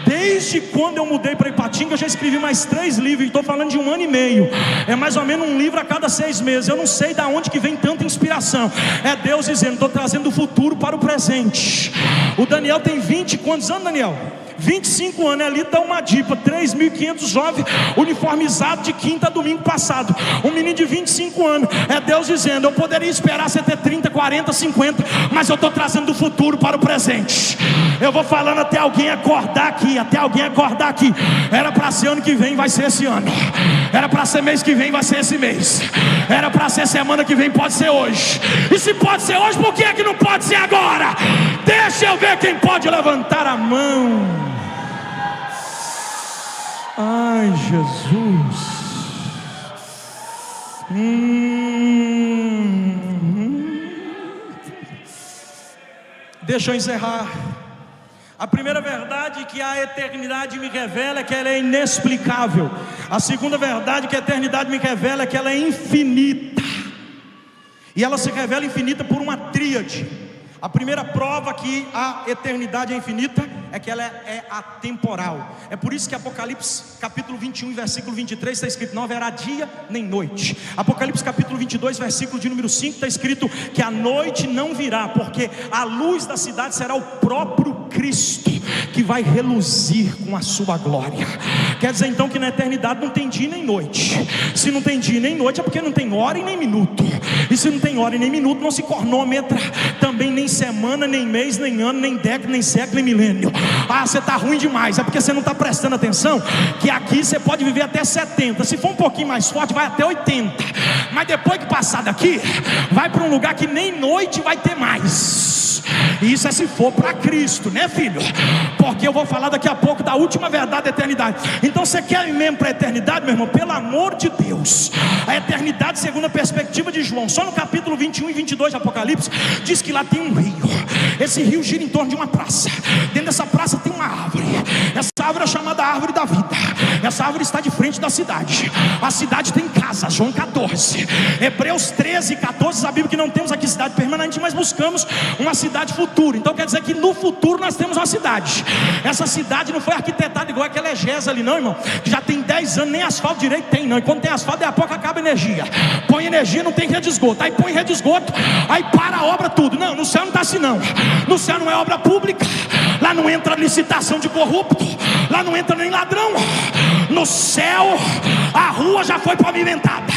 Desde quando eu mudei para Ipatinga, eu já escrevi mais 3 livros, estou falando de 1 ano e meio. É mais ou menos um livro a cada 6 meses. Eu não sei de onde que vem tanta inspiração. É Deus dizendo: estou trazendo o futuro para o presente. O Daniel tem 20, quantos anos, Daniel? 25 anos, ali está uma dipa, 3.500 jovens uniformizados de quinta a domingo passado. Um menino de 25 anos, é Deus dizendo: eu poderia esperar você ter 30, 40, 50, mas eu estou trazendo o futuro para o presente. Eu vou falando até alguém acordar aqui, até alguém acordar aqui. Era para ser ano que vem, vai ser esse ano. Era para ser mês que vem, vai ser esse mês. Era para ser semana que vem, pode ser hoje. E se pode ser hoje, por que é que não pode ser agora? Deixa eu ver quem pode levantar a mão. Ai, Jesus. Deixa eu encerrar. A primeira verdade que a eternidade me revela é que ela é inexplicável. A segunda verdade que a eternidade me revela é que ela é infinita. E ela se revela infinita por uma tríade. A primeira prova que a eternidade é infinita é que ela é atemporal. É por isso que Apocalipse capítulo 21 versículo 23 está escrito: não haverá dia nem noite. Apocalipse capítulo 22 versículo de número 5 está escrito que a noite não virá, porque a luz da cidade será o próprio Cristo, que vai reluzir com a sua glória. Quer dizer então que na eternidade não tem dia nem noite. Se não tem dia nem noite é porque não tem hora e nem minuto. E se não tem hora e nem minuto, não se cronometra também nem semana, nem mês, nem ano, nem década, nem século, nem milênio. Ah, você está ruim demais. É porque você não está prestando atenção que aqui você pode viver até 70. Se for um pouquinho mais forte, vai até 80. Mas depois que passar daqui, vai para um lugar que nem noite vai ter mais. E isso é se for para Cristo, né, filho? Porque eu vou falar daqui a pouco da última verdade da eternidade. Então você quer ir mesmo para a eternidade, meu irmão? Pelo amor de Deus. A eternidade segundo a perspectiva de João, só no capítulo 21 e 22 de Apocalipse, diz que lá tem um rio. Esse rio gira em torno de uma praça. Dentro dessa praça tem uma árvore. Essa árvore é chamada árvore da vida. Essa árvore está de frente da cidade. A cidade tem casas, João 14. Hebreus 13 e 14, a Bíblia que não temos aqui cidade permanente, mas buscamos uma cidade futura. Então quer dizer que no futuro nós temos uma cidade. Essa cidade não foi arquitetada igual aquela Egesa ali não, irmão, que já tem 10 anos, nem asfalto direito tem não. E quando tem asfalto, daqui a pouco acaba a energia. Põe energia, não tem rede de esgoto. Aí põe rede de esgoto, aí para a obra tudo. Não, no céu não está assim não. No céu não é obra pública. Lá não entra licitação de corrupto. Lá não entra nem ladrão. No céu a rua já foi pavimentada.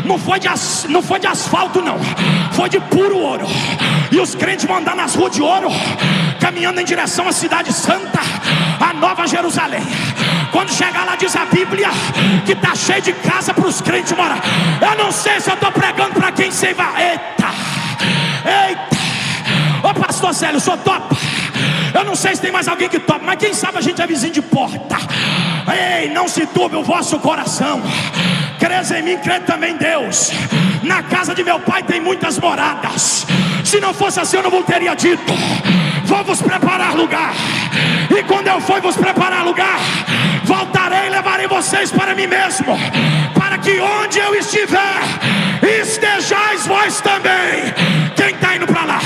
Não foi de asfalto não. Foi de puro ouro. E os crentes vão andar nas ruas de ouro, caminhando em direção à cidade santa, a Nova Jerusalém. Quando chegar lá, diz a Bíblia que está cheio de casa para os crentes morar. Eu não sei se eu estou pregando para quem você vai. Eita, eita. Ô pastor Célio, o senhor topa? Eu não sei se tem mais alguém que topa, mas quem sabe a gente é vizinho de porta. Ei, não se turbe o vosso coração. Crês em mim, crê também em Deus. Na casa de meu pai tem muitas moradas. Se não fosse assim eu não teria dito: vou vos preparar lugar. E quando eu for vos preparar lugar, voltarei e levarei vocês para mim mesmo, para que onde eu estiver, estejais vós também. Quem está indo para lá?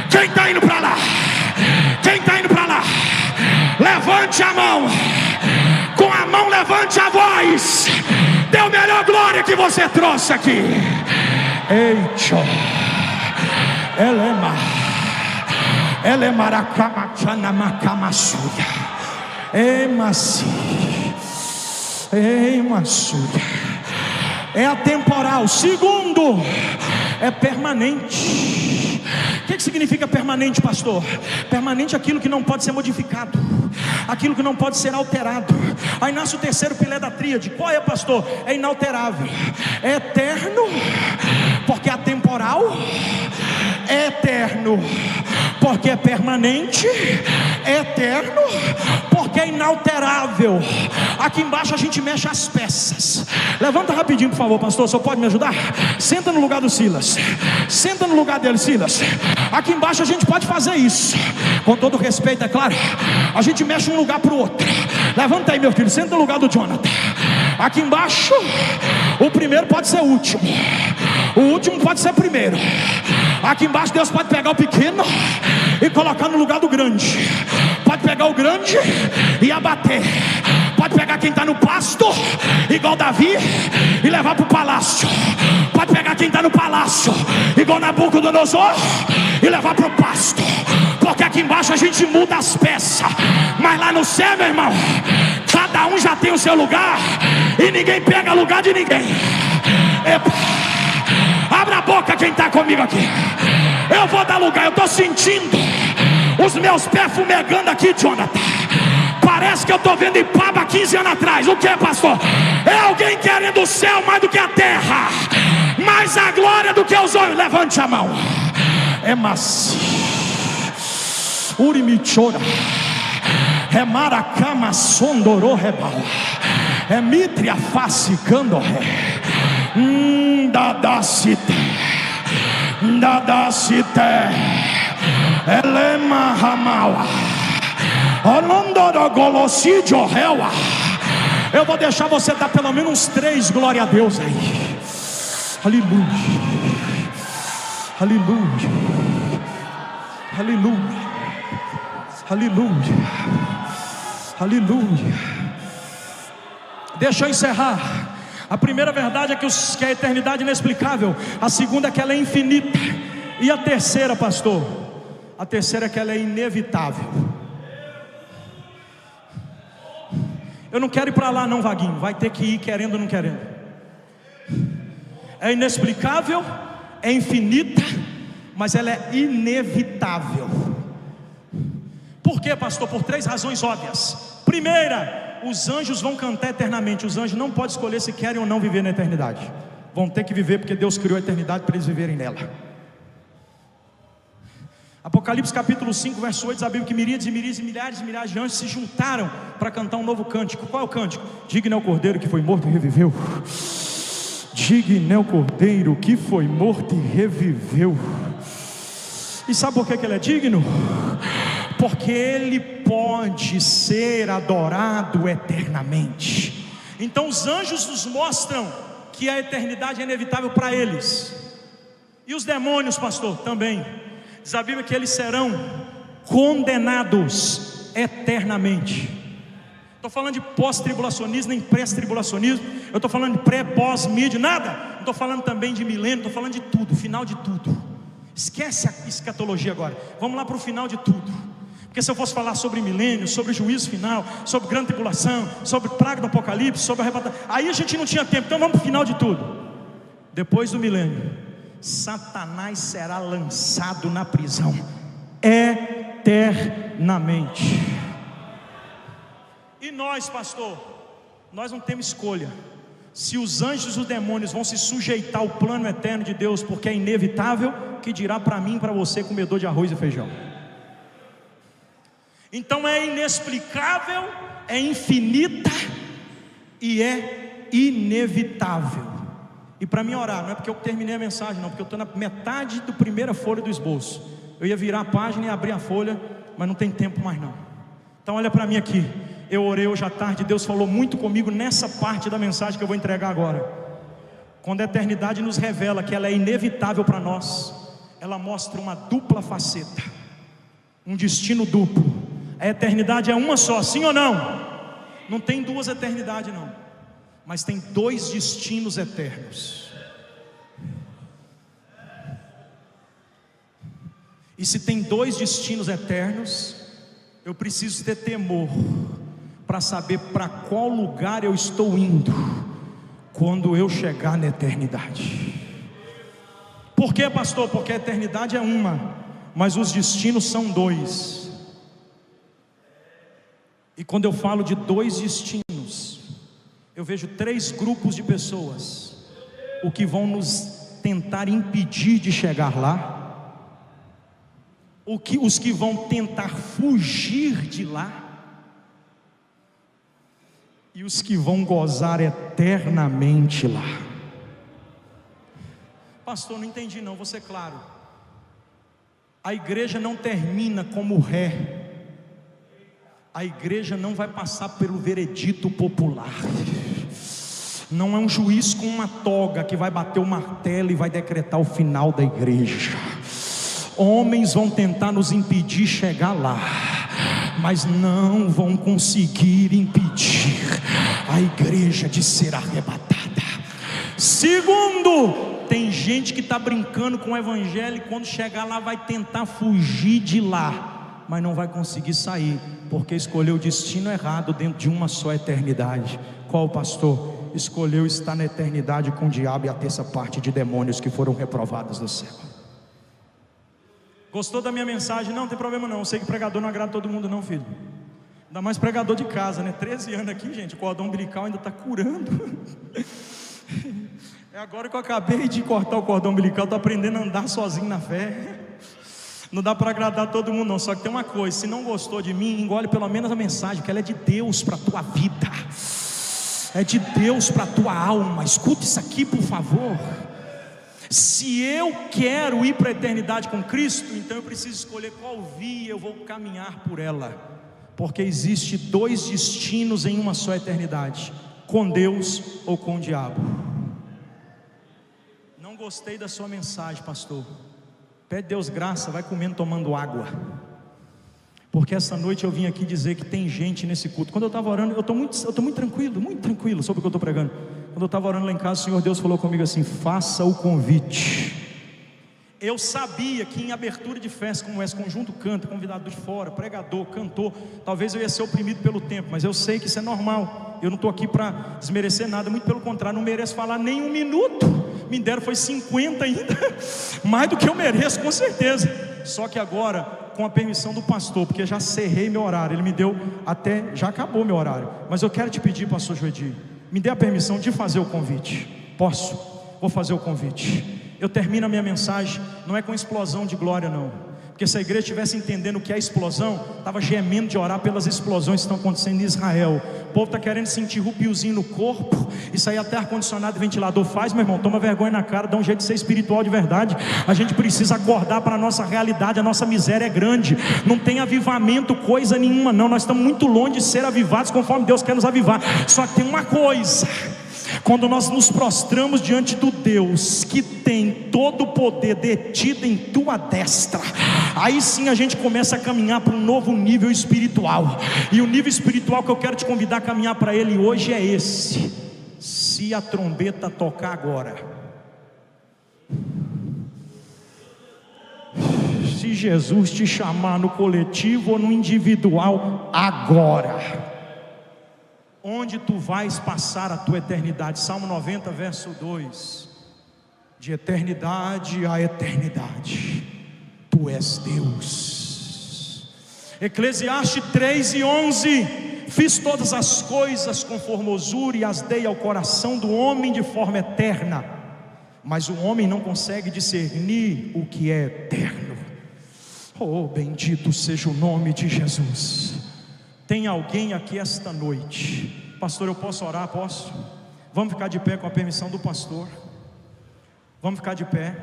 Quem está indo para lá? Quem está indo para lá? Levante a mão. Com a mão levante a voz. Dê a melhor glória que você trouxe aqui. Eita, Elema. Ela é maracama chana macamassuia. Ei, Massuia. É atemporal. Segundo, é permanente. O que significa permanente, pastor? Permanente é aquilo que não pode ser modificado, aquilo que não pode ser alterado. Aí nasce o terceiro pilé da tríade. Qual é, pastor? É inalterável, é eterno, porque é atemporal, é eterno, porque é permanente, é eterno, porque é inalterável. Aqui embaixo a gente mexe as peças. Levanta rapidinho, por favor, pastor. Só pode me ajudar? Senta no lugar do Silas. Senta no lugar dele, Silas. Aqui embaixo a gente pode fazer isso. Com todo respeito, é claro. A gente mexe um lugar para o outro. Levanta aí, meu filho. Senta no lugar do Jonathan. Aqui embaixo, o primeiro pode ser o último, o último pode ser primeiro. Aqui embaixo Deus pode pegar o pequeno e colocar no lugar do grande. Pode pegar o grande e abater. Pode pegar quem está no pasto, igual Davi, e levar para o palácio. Pode pegar quem está no palácio, igual Nabucodonosor, e levar para o pasto. Porque aqui embaixo a gente muda as peças, mas lá no céu, meu irmão, cada um já tem o seu lugar, e ninguém pega lugar de ninguém. Epa. Abra a boca quem está comigo aqui. Eu vou dar lugar. Eu estou sentindo os meus pés fumegando aqui, Jonathan. Parece que eu estou vendo Ipaba 15 anos atrás. O que é, pastor? É alguém querendo o céu mais do que a terra, mais a glória do que os olhos. Levante a mão. É macio. Urimichora. É maracama sondorô rebala. É mitria face candoré. Dadacite. Dadacite. Elema ramawa. Eu vou deixar você dar pelo menos uns 3 glória a Deus aí. Aleluia. Aleluia. Aleluia. Aleluia. Aleluia. Deixa eu encerrar. A primeira verdade é que a eternidade é inexplicável. A segunda é que ela é infinita. E a terceira, pastor? A terceira é que ela é inevitável. Eu não quero ir para lá não, Vaguinho. Vai ter que ir querendo ou não querendo. É inexplicável, é infinita, mas ela é inevitável. Por quê, pastor? Por 3 razões óbvias. Primeira, os anjos vão cantar eternamente. Os anjos não podem escolher se querem ou não viver na eternidade. Vão ter que viver porque Deus criou a eternidade para eles viverem nela. Apocalipse capítulo 5, verso 8, a Bíblia que miríades e miríades e milhares de anjos se juntaram para cantar um novo cântico. Qual é o cântico? Digno é o Cordeiro que foi morto e reviveu. Digno é o Cordeiro que foi morto e reviveu. E sabe por que ele é digno? Porque ele pode ser adorado eternamente. Então os anjos nos mostram que a eternidade é inevitável para eles. E os demônios, pastor, também. Diz a Bíblia que eles serão condenados eternamente. Estou falando de pós-tribulacionismo, nem pré-tribulacionismo. Eu estou falando de pré, pós, mídia, nada. Não estou falando também de milênio, estou falando de tudo, final de tudo. Esquece a escatologia agora. Vamos lá para o final de tudo. Porque se eu fosse falar sobre milênio, sobre juízo final, sobre grande tribulação, sobre praga do apocalipse, sobre arrebatamento, aí a gente não tinha tempo. Então vamos para o final de tudo. Depois do milênio, Satanás será lançado na prisão eternamente. E nós, pastor, nós não temos escolha. Se os anjos e os demônios vão se sujeitar ao plano eterno de Deus, porque é inevitável, que dirá para mim e para você, comedor de arroz e feijão. Então é inexplicável, é infinita e é inevitável. E para mim orar, não é porque eu terminei a mensagem não, porque eu estou na metade da primeira folha do esboço. Eu ia virar a página e abrir a folha, mas não tem tempo mais não. Então olha para mim aqui. Eu orei hoje à tarde, Deus falou muito comigo nessa parte da mensagem que eu vou entregar agora. Quando a eternidade nos revela que ela é inevitável para nós, ela mostra uma dupla faceta, um destino duplo. A eternidade é uma só, sim ou não? Não tem 2 eternidades não, mas tem 2 destinos eternos. E se tem dois destinos eternos, eu preciso ter temor para saber para qual lugar eu estou indo quando eu chegar na eternidade. Por quê, pastor? Porque a eternidade é uma, mas os destinos são dois. E quando eu falo de dois destinos, eu vejo três grupos de pessoas, o que vão nos tentar impedir de chegar lá, os que vão tentar fugir de lá, e os que vão gozar eternamente lá. Pastor, não entendi não, vou ser claro. A igreja não termina como ré. A igreja não vai passar pelo veredito popular. Não é um juiz com uma toga que vai bater o martelo e vai decretar o final da igreja. Homens vão tentar nos impedir de chegar lá, mas não vão conseguir impedir a igreja de ser arrebatada. Segundo, tem gente que está brincando com o evangelho e quando chegar lá vai tentar fugir de lá, mas não vai conseguir sair, porque escolheu o destino errado dentro de uma só eternidade. Qual, pastor? Escolheu estar na eternidade com o diabo e a terça parte de demônios que foram reprovados do céu. Gostou da minha mensagem? Não tem problema não, eu sei que pregador não agrada todo mundo não, filho. Ainda mais pregador de casa, né? 13 anos aqui, gente, o cordão umbilical ainda está curando. É agora que eu acabei de cortar o cordão umbilical, estou aprendendo a andar sozinho na fé. Não dá para agradar todo mundo não, só que tem uma coisa: se não gostou de mim, engole pelo menos a mensagem, que ela é de Deus para a tua vida, é de Deus para a tua alma. Escuta isso aqui, por favor. Se eu quero ir para a eternidade com Cristo, então eu preciso escolher qual via eu vou caminhar por ela, porque existe dois destinos em uma só eternidade: com Deus ou com o diabo. Não gostei da sua mensagem, pastor. Pede Deus graça, vai comendo, tomando água, porque essa noite eu vim aqui dizer que tem gente nesse culto. Quando eu estava orando, eu estou muito tranquilo sobre o que eu estou pregando. Quando eu estava orando lá em casa, o Senhor Deus falou comigo assim: faça o convite. Eu sabia que em abertura de festa como essa, conjunto canta, convidado de fora, pregador, cantor, talvez eu ia ser oprimido pelo tempo, mas eu sei que isso é normal. Eu não estou aqui para desmerecer nada, muito pelo contrário, não mereço falar nem um minuto. Me deram foi 50 ainda, mais do que eu mereço, com certeza. Só que agora, com a permissão do pastor, porque já cerrei meu horário, ele me deu até, já acabou meu horário, mas eu quero te pedir, pastor Joedi, me dê a permissão de fazer o convite. Posso? Vou fazer o convite. Eu termino a minha mensagem, não é com explosão de glória não, porque se a igreja estivesse entendendo o que é explosão, estava gemendo de orar pelas explosões que estão acontecendo em Israel. O povo está querendo sentir rupiozinho no corpo, isso aí até ar-condicionado e ventilador faz, meu irmão. Toma vergonha na cara, dá um jeito de ser espiritual de verdade. A gente precisa acordar para a nossa realidade, a nossa miséria é grande. Não tem avivamento coisa nenhuma não, nós estamos muito longe de ser avivados conforme Deus quer nos avivar. Só que tem uma coisa: quando nós nos prostramos diante do Deus que tem todo o poder detido em tua destra, aí sim a gente começa a caminhar para um novo nível espiritual. E o nível espiritual que eu quero te convidar a caminhar para ele hoje é esse: se a trombeta tocar agora, se Jesus te chamar no coletivo ou no individual agora, onde tu vais passar a tua eternidade? Salmo 90, verso 2: de eternidade a eternidade, tu és Deus. Eclesiastes 3:11: fiz todas as coisas com formosura e as dei ao coração do homem de forma eterna, mas o homem não consegue discernir o que é eterno. Oh, bendito seja o nome de Jesus. Tem alguém aqui esta noite? Pastor, eu posso orar? Posso? Vamos ficar de pé com a permissão do pastor. Vamos ficar de pé.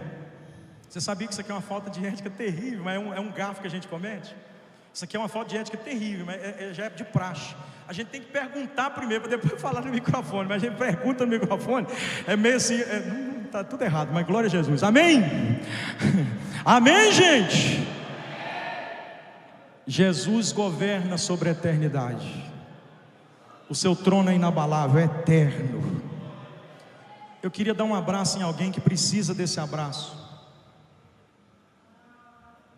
Você sabia que isso aqui é uma falta de ética terrível, mas é um gafo que a gente comete? Isso aqui é uma falta de ética terrível, mas já é de praxe. A gente tem que perguntar primeiro, para depois falar no microfone. Mas a gente pergunta no microfone, é meio assim, está tudo errado, mas glória a Jesus. Amém? Amém, gente? Jesus governa sobre a eternidade. O seu trono é inabalável, é eterno. Eu queria dar um abraço em alguém que precisa desse abraço.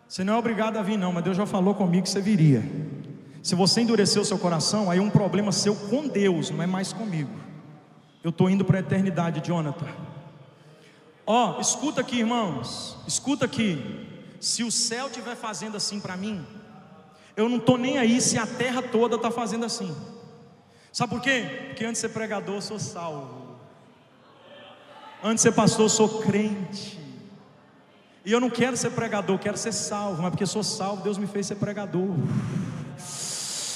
Você não é obrigado a vir não, mas Deus já falou comigo que você viria. Se você endurecer o seu coração, aí é um problema seu com Deus, não é mais comigo. Eu estou indo para a eternidade, Jonathan. Ó, escuta aqui, irmãos, escuta aqui. Se o céu estiver fazendo assim para mim, eu não estou nem aí se a terra toda está fazendo assim. Sabe por quê? Porque antes de ser pregador, eu sou salvo. Antes de ser pastor, eu sou crente. E eu não quero ser pregador, eu quero ser salvo. Mas porque sou salvo, Deus me fez ser pregador.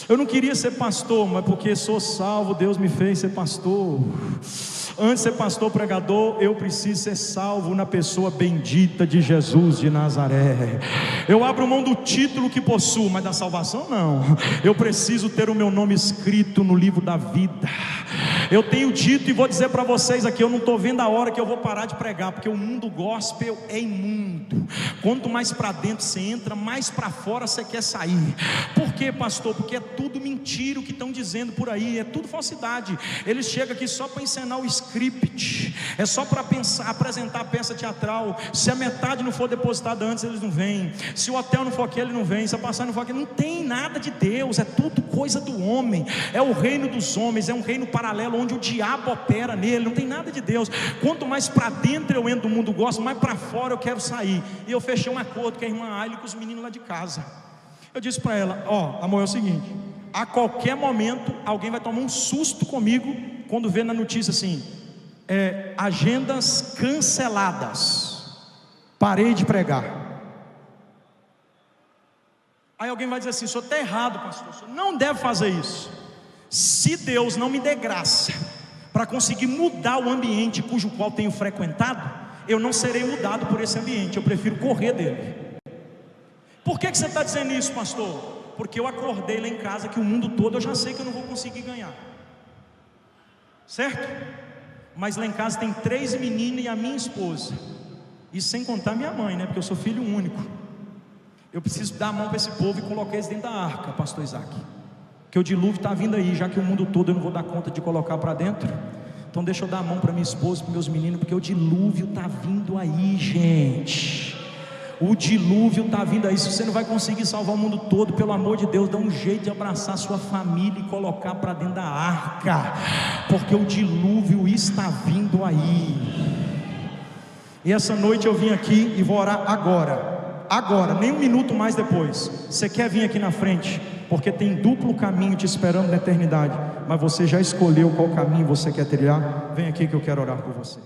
Eu não queria ser pastor, mas porque sou salvo, Deus me fez ser pastor. Antes de ser pastor pregador, eu preciso ser salvo na pessoa bendita de Jesus de Nazaré. Eu abro mão do título que possuo, mas da salvação não. Eu preciso ter o meu nome escrito no livro da vida. Eu tenho dito e vou dizer para vocês aqui, eu não estou vendo a hora que eu vou parar de pregar, porque o mundo gospel é imundo. Quanto mais para dentro você entra, mais para fora você quer sair. Por quê, pastor? Porque é tudo mentira o que estão dizendo por aí, é tudo falsidade. Eles chegam aqui só para encenar o script, é só para apresentar a peça teatral. Se a metade não for depositada antes, eles não vêm. Se o hotel não for aquele, ele não vem. Se a passagem não for aquele, não tem nada de Deus, é tudo coisa do homem. É o reino dos homens, é um reino paralelo onde o diabo opera nele, não tem nada de Deus. Quanto mais para dentro eu entro do mundo gospel, mais para fora eu quero sair. E eu fechei um acordo com a irmã Aile e com os meninos lá de casa. Eu disse para ela: ó, amor, é o seguinte, a qualquer momento alguém vai tomar um susto comigo quando vê na notícia assim, agendas canceladas, parei de pregar. Aí alguém vai dizer assim: o senhor está errado, pastor, o senhor não deve fazer isso. Se Deus não me der graça para conseguir mudar o ambiente cujo qual tenho frequentado, eu não serei mudado por esse ambiente, eu prefiro correr dele. Por que você está dizendo isso, pastor? Porque eu acordei lá em casa que o mundo todo eu já sei que eu não vou conseguir ganhar, certo? Mas lá em casa tem 3 meninas e a minha esposa, e sem contar minha mãe, né? Porque eu sou filho único. Eu preciso dar a mão para esse povo e colocar eles dentro da arca, pastor Isaac, que o dilúvio está vindo aí, já que o mundo todo eu não vou dar conta de colocar para dentro. Então deixa eu dar a mão para minha esposa, para meus meninos, porque o dilúvio está vindo aí, gente. O dilúvio está vindo aí. Se você não vai conseguir salvar o mundo todo, pelo amor de Deus, dá um jeito de abraçar sua família e colocar para dentro da arca, porque o dilúvio está vindo aí. E essa noite eu vim aqui e vou orar agora, nem um minuto mais depois. Você quer vir aqui na frente? Porque tem duplo caminho te esperando na eternidade, mas você já escolheu qual caminho você quer trilhar? Vem aqui que eu quero orar por você.